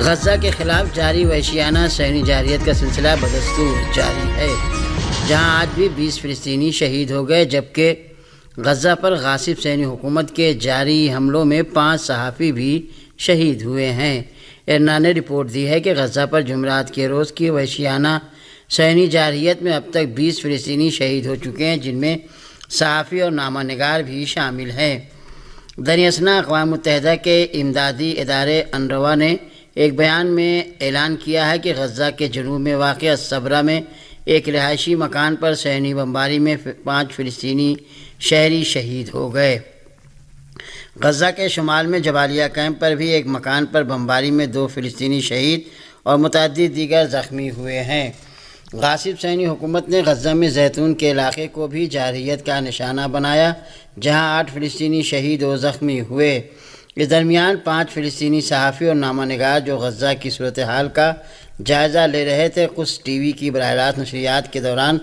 غزہ کے خلاف جاری وحشیانہ صہیونی جارحیت کا سلسلہ بدستور جاری ہے، جہاں آج بھی 20 فلسطینی شہید ہو گئے، جبکہ غزہ پر غاصب صہیونی حکومت کے جاری حملوں میں 5 صحافی بھی شہید ہوئے ہیں۔ ارنا نے رپورٹ دی ہے کہ غزہ پر جمعرات کے روز کی وحشیانہ صہیونی جارحیت میں اب تک 20 فلسطینی شہید ہو چکے ہیں، جن میں صحافی اور نامہ نگار بھی شامل ہیں۔ دریں اثنا اقوام متحدہ کے امدادی ادارے انروا نے ایک بیان میں اعلان کیا ہے کہ غزہ کے جنوب میں واقع الصبرا میں ایک رہائشی مکان پر صہیونی بمباری میں 5 فلسطینی شہری شہید ہو گئے۔ غزہ کے شمال میں جبالیہ کیمپ پر بھی ایک مکان پر بمباری میں 2 فلسطینی شہید اور متعدد دیگر زخمی ہوئے ہیں۔ غاصب صہیونی حکومت نے غزہ میں زیتون کے علاقے کو بھی جارحیت کا نشانہ بنایا، جہاں 8 فلسطینی شہید اور زخمی ہوئے۔ اس درمیان 5 فلسطینی صحافی اور نامہ نگار جو غزہ کی صورتحال کا جائزہ لے رہے تھے، قدس ٹی وی کی براہ راست نشریات کے دوران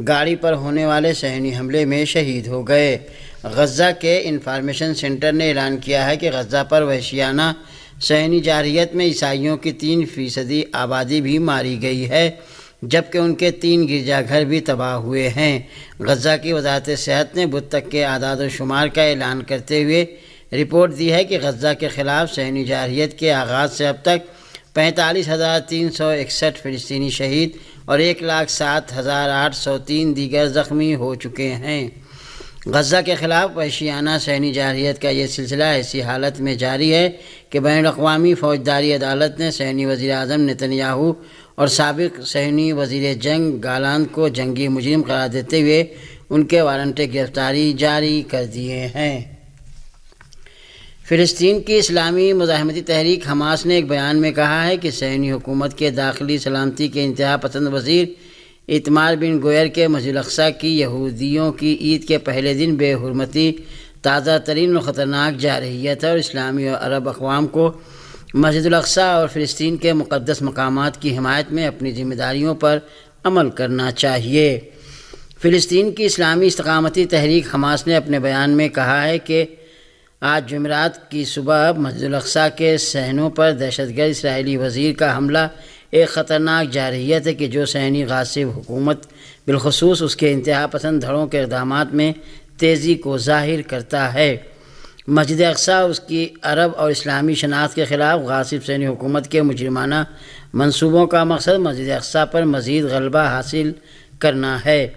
گاڑی پر ہونے والے صہیونی حملے میں شہید ہو گئے۔ غزہ کے انفارمیشن سینٹر نے اعلان کیا ہے کہ غزہ پر وحشیانہ صہیونی جارحیت میں عیسائیوں کی 3% آبادی بھی ماری گئی ہے، جبکہ ان کے 3 گرجا گھر بھی تباہ ہوئے ہیں۔ غزہ کی وزارت صحت نے بدھ تک کے اعداد و شمار کا اعلان کرتے ہوئے رپورٹ دی ہے کہ غزہ کے خلاف صہیونی جارحیت کے آغاز سے اب تک 45,361 فلسطینی شہید اور 1,07,803 دیگر زخمی ہو چکے ہیں۔ غزہ کے خلاف وحشیانہ صہیونی جارحیت کا یہ سلسلہ ایسی حالت میں جاری ہے کہ بین الاقوامی فوجداری عدالت نے صہیونی وزیر اعظم نتن یاہو اور سابق صہیونی وزیر جنگ گالانت کو جنگی مجرم قرار دیتے ہوئے ان کے وارنٹ گرفتاری جاری کر دیے ہیں۔ فلسطین کی اسلامی مزاحمتی تحریک حماس نے ایک بیان میں کہا ہے کہ صہیونی حکومت کے داخلی سلامتی کے انتہا پسند وزیر ایتمار بن گویر کے مسجد الاقصیٰ کی یہودیوں کی عید کے پہلے دن بے حرمتی تازہ ترین اور خطرناک جارحیت ہے اور اسلامی اور عرب اقوام کو مسجد الاقصیٰ اور فلسطین کے مقدس مقامات کی حمایت میں اپنی ذمہ داریوں پر عمل کرنا چاہیے۔ فلسطین کی اسلامی استقامتی تحریک حماس نے اپنے بیان میں کہا ہے کہ آج جمعرات کی صبح مسجد الاقصیٰ کے صحنوں پر دہشت گرد اسرائیلی وزیر کا حملہ ایک خطرناک جارحیت ہے کہ جو صہیونی غاصب حکومت بالخصوص اس کے انتہا پسند دھڑوں کے اقدامات میں تیزی کو ظاہر کرتا ہے۔ مسجد اقصیٰ اس کی عرب اور اسلامی شناخت کے خلاف غاصب صہیونی حکومت کے مجرمانہ منصوبوں کا مقصد مسجد اقصیٰ پر مزید غلبہ حاصل کرنا ہے۔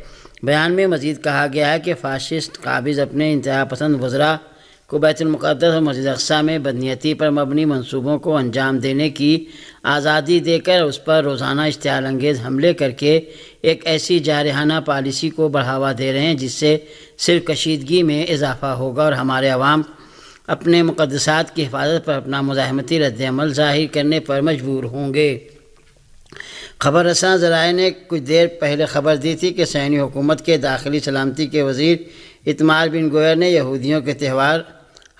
بیان میں مزید کہا گیا ہے کہ فاشسٹ قابض اپنے انتہا پسند وزراء کو بیت المقدس اور مسجد اقصیٰ میں بدنیتی پر مبنی منصوبوں کو انجام دینے کی آزادی دے کر اس پر روزانہ اشتعال انگیز حملے کر کے ایک ایسی جارحانہ پالیسی کو بڑھاوا دے رہے ہیں جس سے صرف کشیدگی میں اضافہ ہوگا اور ہمارے عوام اپنے مقدسات کی حفاظت پر اپنا مزاحمتی رد عمل ظاہر کرنے پر مجبور ہوں گے۔ خبر رساں ذرائع نے کچھ دیر پہلے خبر دی تھی کہ صہیونی حکومت کے داخلی سلامتی کے وزیر ایتمار بن گویر نے یہودیوں کے تہوار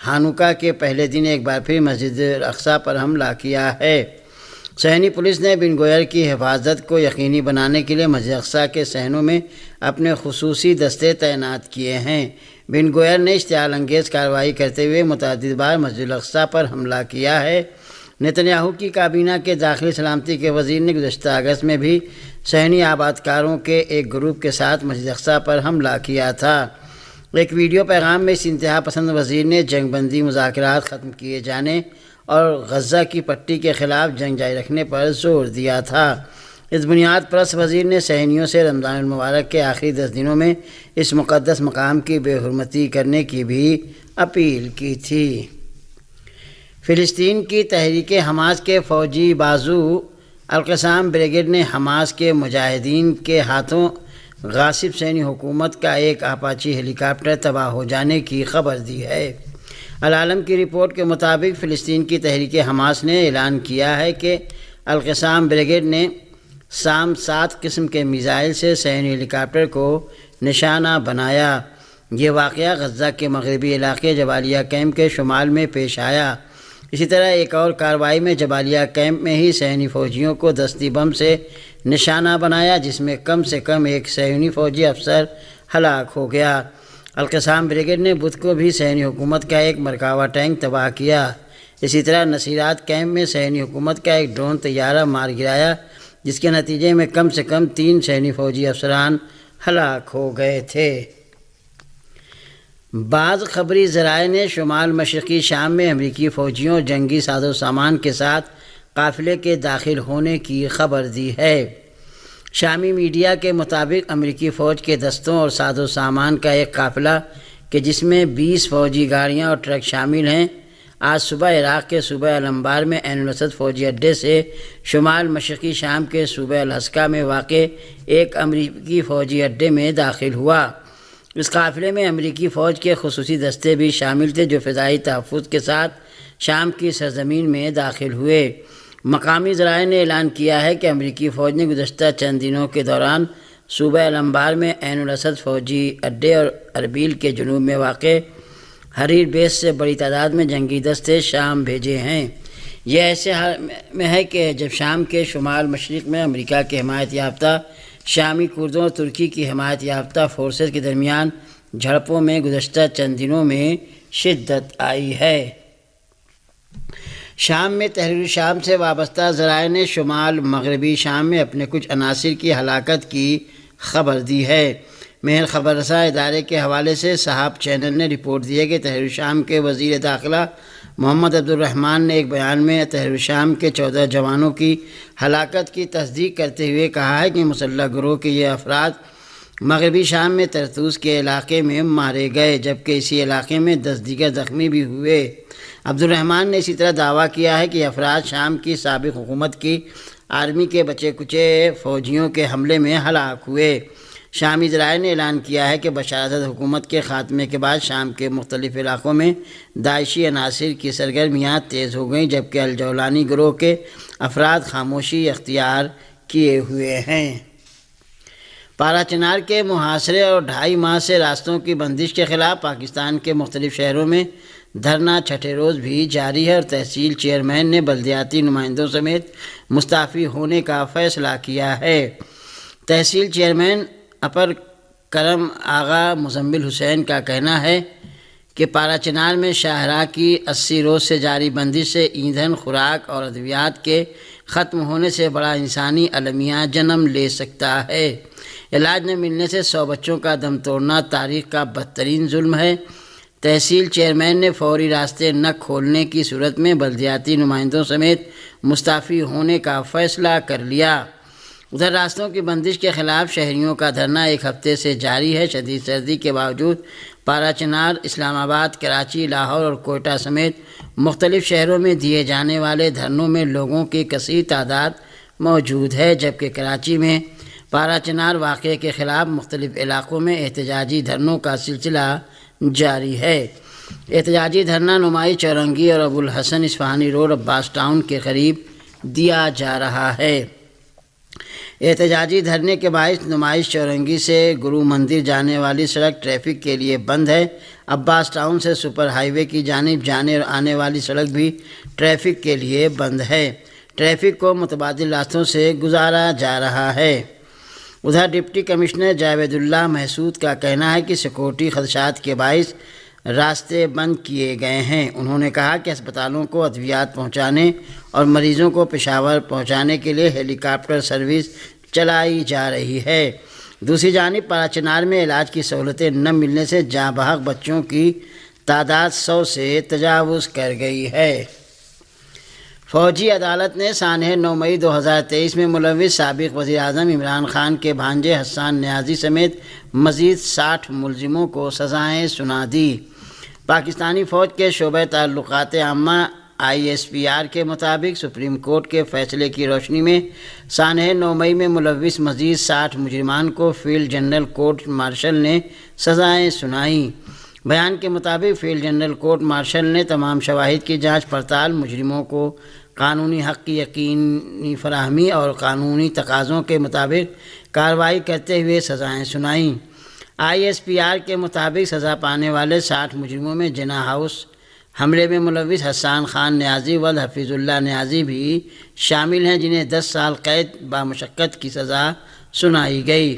ہانوکا کے پہلے دن ایک بار پھر مسجد الاقصیٰ پر حملہ کیا ہے۔ صہیونی پولیس نے بن گویر کی حفاظت کو یقینی بنانے کے لیے مسجد اقصیٰ کے صحنوں میں اپنے خصوصی دستے تعینات کیے ہیں۔ بن گویر نے اشتعال انگیز کارروائی کرتے ہوئے متعدد بار مسجد الاقصیٰ پر حملہ کیا ہے۔ نتن یاہو کی کابینہ کے داخلی سلامتی کے وزیر نے گزشتہ اگست میں بھی صہیونی آبادکاروں کے ایک گروپ کے ساتھ مسجد اقصیٰ پر حملہ کیا تھا۔ ایک ویڈیو پیغام میں اس انتہا پسند وزیر نے جنگ بندی مذاکرات ختم کیے جانے اور غزہ کی پٹی کے خلاف جنگ جاری رکھنے پر زور دیا تھا۔ اس بنیاد پرست وزیر نے صہیونیوں سے رمضان المبارک کے آخری 10 دنوں میں اس مقدس مقام کی بے حرمتی کرنے کی بھی اپیل کی تھی۔ فلسطین کی تحریک حماس کے فوجی بازو القسام بریگیڈ نے حماس کے مجاہدین کے ہاتھوں غاصب صہیونی حکومت کا ایک آپاچی ہیلی کاپٹر تباہ ہو جانے کی خبر دی ہے۔ العالم کی رپورٹ کے مطابق فلسطین کی تحریک حماس نے اعلان کیا ہے کہ القسام بریگیڈ نے سام 7 قسم کے میزائل سے صہیونی ہیلی کاپٹر کو نشانہ بنایا۔ یہ واقعہ غزہ کے مغربی علاقے جبالیہ کیمپ کے شمال میں پیش آیا۔ اسی طرح ایک اور کارروائی میں جبالیہ کیمپ میں ہی صہیونی فوجیوں کو دستی بم سے نشانہ بنایا، جس میں کم سے کم ایک صہیونی فوجی افسر ہلاک ہو گیا۔ القسام بریگیڈ نے بدھ کو بھی صہیونی حکومت کا ایک مرکاوا ٹینک تباہ کیا۔ اسی طرح نصیرات کیمپ میں صہیونی حکومت کا ایک ڈرون طیارہ مار گرایا، جس کے نتیجے میں کم سے کم 3 صہیونی فوجی افسران ہلاک ہو گئے تھے۔ بعض خبری ذرائع نے شمال مشرقی شام میں امریکی فوجیوں جنگی ساز و سامان کے ساتھ قافلے کے داخل ہونے کی خبر دی ہے۔ شامی میڈیا کے مطابق امریکی فوج کے دستوں اور ساز و سامان کا ایک قافلہ کہ جس میں 20 فوجی گاڑیاں اور ٹرک شامل ہیں، آج صبح عراق کے صوبہ الانبار میں عین الاسد فوجی اڈے سے شمال مشرقی شام کے صوبہ الحسکہ میں واقع ایک امریکی فوجی اڈے میں داخل ہوا۔ اس قافلے میں امریکی فوج کے خصوصی دستے بھی شامل تھے جو فضائی تحفظ کے ساتھ شام کی سرزمین میں داخل ہوئے۔ مقامی ذرائع نے اعلان کیا ہے کہ امریکی فوج نے گزشتہ چند دنوں کے دوران صوبہ الانبار میں عین الاسد فوجی اڈے اور اربیل کے جنوب میں واقع حریر بیس سے بڑی تعداد میں جنگی دستے شام بھیجے ہیں۔ یہ ایسے حال میں ہے کہ جب شام کے شمال مشرق میں امریکہ کے حمایت یافتہ شامی کردوں اور ترکی کی حمایت یافتہ فورسز کے درمیان جھڑپوں میں گزشتہ چند دنوں میں شدت آئی ہے۔ شام میں تحریر شام سے وابستہ ذرائع نے شمال مغربی شام میں اپنے کچھ عناصر کی ہلاکت کی خبر دی ہے۔ مہر خبر رساں ادارے کے حوالے سے صحاب چینل نے رپورٹ دی ہے کہ تحریر شام کے وزیر داخلہ محمد عبد الرحمن نے ایک بیان میں تحریر شام کے 14 جوانوں کی ہلاکت کی تصدیق کرتے ہوئے کہا ہے کہ مسلح گروہ کے یہ افراد مغربی شام میں طرطوس کے علاقے میں مارے گئے، جبکہ اسی علاقے میں 10 دیگر زخمی بھی ہوئے۔ عبد الرحمن نے اسی طرح دعویٰ کیا ہے کہ یہ افراد شام کی سابق حکومت کی آرمی کے بچے کچے فوجیوں کے حملے میں ہلاک ہوئے۔ شامی ذرائع نے اعلان کیا ہے کہ بشار اسد حکومت کے خاتمے کے بعد شام کے مختلف علاقوں میں داعشی عناصر کی سرگرمیاں تیز ہو گئیں، جبکہ الجولانی گروہ کے افراد خاموشی اختیار کیے ہوئے ہیں۔ پارا چنار کے محاصرے اور 2.5 ماہ سے راستوں کی بندش کے خلاف پاکستان کے مختلف شہروں میں دھرنا چھٹے روز بھی جاری ہے اور تحصیل چیئرمین نے بلدیاتی نمائندوں سمیت مستعفی ہونے کا فیصلہ کیا ہے۔ تحصیل چیئرمین اپر کرم آغا مزمل حسین کا کہنا ہے کہ پارا چنار میں شاہراہ کی 80 روز سے جاری بندش سے ایندھن، خوراک اور ادویات کے ختم ہونے سے بڑا انسانی المیہ جنم لے سکتا ہے۔ علاج نہ ملنے سے 100 بچوں کا دم توڑنا تاریخ کا بدترین ظلم ہے۔ تحصیل چیئرمین نے فوری راستے نہ کھولنے کی صورت میں بلدیاتی نمائندوں سمیت مستعفی ہونے کا فیصلہ کر لیا۔ ادھر راستوں کی بندش کے خلاف شہریوں کا دھرنا ایک ہفتے سے جاری ہے۔ شدید سردی کے باوجود پارا چنار، اسلام آباد، کراچی، لاہور اور کوئٹہ سمیت مختلف شہروں میں دیے جانے والے دھرنوں میں لوگوں کی کثیر تعداد موجود ہے، جبکہ کراچی میں پارا چنار واقعے کے خلاف مختلف علاقوں میں احتجاجی دھرنوں کا سلسلہ جاری ہے۔ احتجاجی دھرنا نمائی چورنگی اور ابو الحسن اصفہانی روڈ عباس ٹاؤن کے قریب دیا جا رہا ہے۔ احتجاجی دھرنے کے باعث نمائش چورنگی سے گرو مندر جانے والی سڑک ٹریفک کے لیے بند ہے۔ عباس ٹاؤن سے سپر ہائی وے کی جانب جانے اور آنے والی سڑک بھی ٹریفک کے لیے بند ہے۔ ٹریفک کو متبادل راستوں سے گزارا جا رہا ہے۔ ادھر ڈپٹی کمشنر جاوید اللہ محسود کا کہنا ہے کہ سیکورٹی خدشات کے باعث راستے بند کیے گئے ہیں۔ انہوں نے کہا کہ ہسپتالوں کو ادویات پہنچانے اور مریضوں کو پشاور پہنچانے کے لیے ہیلی کاپٹر سروس چلائی جا رہی ہے۔ دوسری جانب پارا چنار میں علاج کی سہولتیں نہ ملنے سے جاں بحق بچوں کی تعداد 100 سے تجاوز کر گئی ہے۔ فوجی عدالت نے سانحہ 9 مئی 2023 میں ملوث سابق وزیر اعظم عمران خان کے بھانجے حسان نیازی سمیت مزید 60 ملزموں کو سزائیں سنا دی۔ پاکستانی فوج کے شعبہ تعلقات عامہ ISPR کے مطابق سپریم کورٹ کے فیصلے کی روشنی میں سانحہ 9 مئی میں ملوث مزید 60 مجرمان کو فیلڈ جنرل کورٹ مارشل نے سزائیں سنائیں۔ بیان کے مطابق فیلڈ جنرل کورٹ مارشل نے تمام شواہد کی جانچ پڑتال، مجرموں کو قانونی حق کی یقینی فراہمی اور قانونی تقاضوں کے مطابق کارروائی کرتے ہوئے سزائیں سنائیں۔ ISPR کے مطابق سزا پانے والے 60 مجرموں میں جنا ہاؤس حملے میں ملوث حسان خان نیازی و حفیظ اللہ نیازی بھی شامل ہیں، جنہیں 10 سال قید بامشقت کی سزا سنائی گئی۔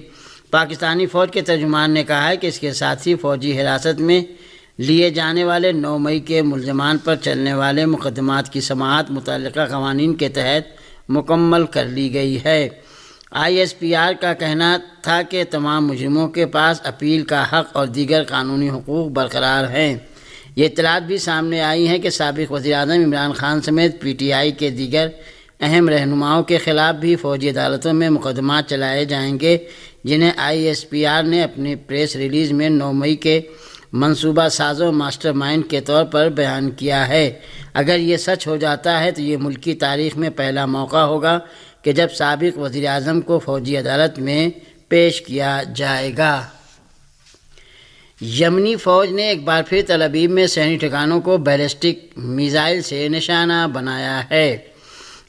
پاکستانی فوج کے ترجمان نے کہا ہے کہ اس کے ساتھ ہی فوجی حراست میں لیے جانے والے 9 مئی کے ملزمان پر چلنے والے مقدمات کی سماعت متعلقہ قوانین کے تحت مکمل کر لی گئی ہے۔ ISPR کا کہنا تھا کہ تمام مجرموں کے پاس اپیل کا حق اور دیگر قانونی حقوق برقرار ہیں۔ یہ اطلاعات بھی سامنے آئی ہیں کہ سابق وزیر اعظم عمران خان سمیت PTI کے دیگر اہم رہنماؤں کے خلاف بھی فوجی عدالتوں میں مقدمات چلائے جائیں گے، جنہیں ISPR نے اپنی پریس ریلیز میں 9 مئی کے منصوبہ سازوں ماسٹر مائنڈ کے طور پر بیان کیا ہے۔ اگر یہ سچ ہو جاتا ہے تو یہ ملکی تاریخ میں پہلا موقع ہوگا کہ جب سابق وزیر اعظم کو فوجی عدالت میں پیش کیا جائے گا۔ یمنی فوج نے ایک بار پھر تل ابیب میں سینی ٹھکانوں کو بیلسٹک میزائل سے نشانہ بنایا ہے۔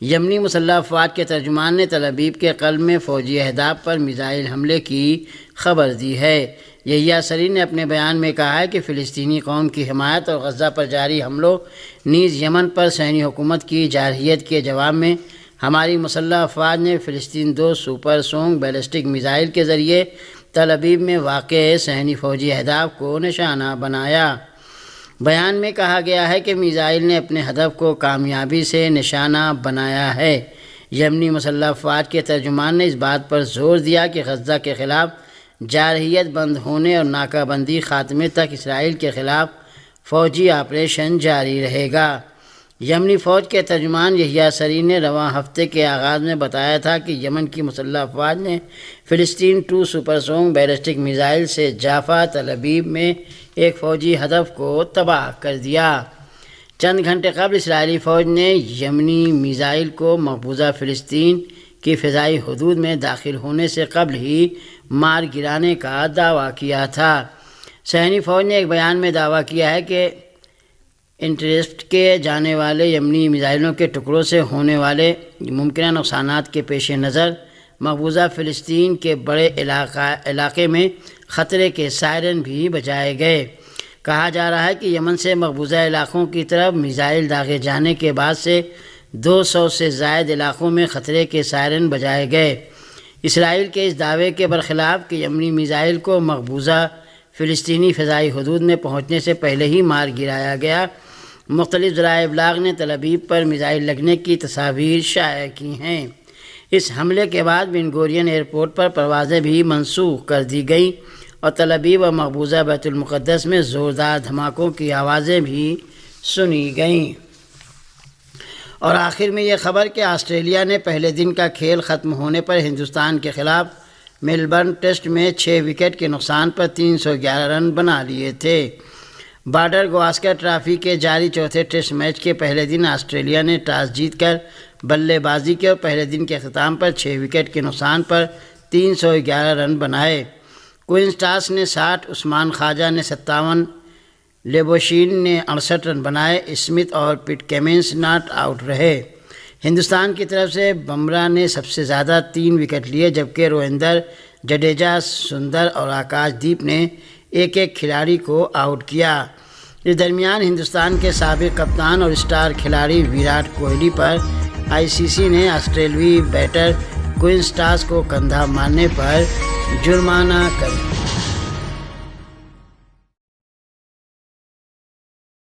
یمنی مسلح افواج کے ترجمان نے تل ابیب کے قلب میں فوجی اہداف پر میزائل حملے کی خبر دی ہے۔ یحییٰ سریع نے اپنے بیان میں کہا ہے کہ فلسطینی قوم کی حمایت اور غزہ پر جاری حملوں نیز یمن پر صہیونی حکومت کی جارحیت کے جواب میں ہماری مسلح افواج نے فلسطین 2 سپر سونک بیلسٹک میزائل کے ذریعے تل ابیب میں واقع صہیونی فوجی اہداف کو نشانہ بنایا۔ بیان میں کہا گیا ہے کہ میزائل نے اپنے ہدف کو کامیابی سے نشانہ بنایا ہے۔ یمنی مسلح افواج کے ترجمان نے اس بات پر زور دیا کہ غزہ کے خلاف جارحیت بند ہونے اور ناکہ بندی خاتمے تک اسرائیل کے خلاف فوجی آپریشن جاری رہے گا۔ یمنی فوج کے ترجمان یحییٰ سریع نے رواں ہفتے کے آغاز میں بتایا تھا کہ یمن کی مسلح افواج نے فلسطین 2 سپر سونک بیلسٹک میزائل سے جافا تل ابیب میں ایک فوجی ہدف کو تباہ کر دیا۔ چند گھنٹے قبل اسرائیلی فوج نے یمنی میزائل کو مقبوضہ فلسطین کی فضائی حدود میں داخل ہونے سے قبل ہی مار گرانے کا دعویٰ کیا تھا۔ صہیونی فوج نے ایک بیان میں دعویٰ کیا ہے کہ انٹرسپٹ کیے جانے والے یمنی میزائلوں کے ٹکڑوں سے ہونے والے ممکنہ نقصانات کے پیش نظر مقبوضہ فلسطین کے بڑے علاقے میں خطرے کے سائرن بھی بجائے گئے۔ کہا جا رہا ہے کہ یمن سے مقبوضہ علاقوں کی طرف میزائل داغے جانے کے بعد سے 200 سے زائد علاقوں میں خطرے کے سائرن بجائے گئے۔ اسرائیل کے اس دعوے کے برخلاف کہ یمنی میزائل کو مقبوضہ فلسطینی فضائی حدود میں پہنچنے سے پہلے ہی مار گرایا گیا، مختلف ذرائع ابلاغ نے تل ابیب پر میزائل لگنے کی تصاویر شائع کی ہیں۔ اس حملے کے بعد بن گورین ایئرپورٹ پر پروازیں بھی منسوخ کر دی گئیں اور تل ابیب اور مقبوضہ بیت المقدس میں زوردار دھماکوں کی آوازیں بھی سنی گئیں۔ اور آخر میں یہ خبر کہ آسٹریلیا نے پہلے دن کا کھیل ختم ہونے پر ہندوستان کے خلاف میلبرن ٹیسٹ میں 6 وکٹ کے نقصان پر 311 رن بنا لیے تھے۔ بارڈر گواسکر ٹرافی کے جاری چوتھے ٹیسٹ میچ کے پہلے دن آسٹریلیا نے ٹاس جیت کر بلے بازی کی اور پہلے دن کے اختتام پر 6 وکٹ کے نقصان پر 311 رن بنائے۔ کوئن سٹارز نے 60، عثمان خواجہ نے 57، لیبوشین نے 68 رن بنائے۔ اسمتھ اور پٹ کیمنس ناٹ آؤٹ رہے۔ ہندوستان کی طرف سے بمراہ نے سب سے زیادہ 3 وکٹ لیے، جبکہ رویندر جڈیجا، سندر اور آکاش دیپ نے ایک ایک کھلاڑی کو آؤٹ کیا۔ اس درمیان ہندوستان کے سابق کپتان اور اسٹار کھلاڑی ویراٹ کوہلی پر ICC نے آسٹریلوی بیٹر کوئن سٹارز کو کندھا مارنے پر جرمانہ کر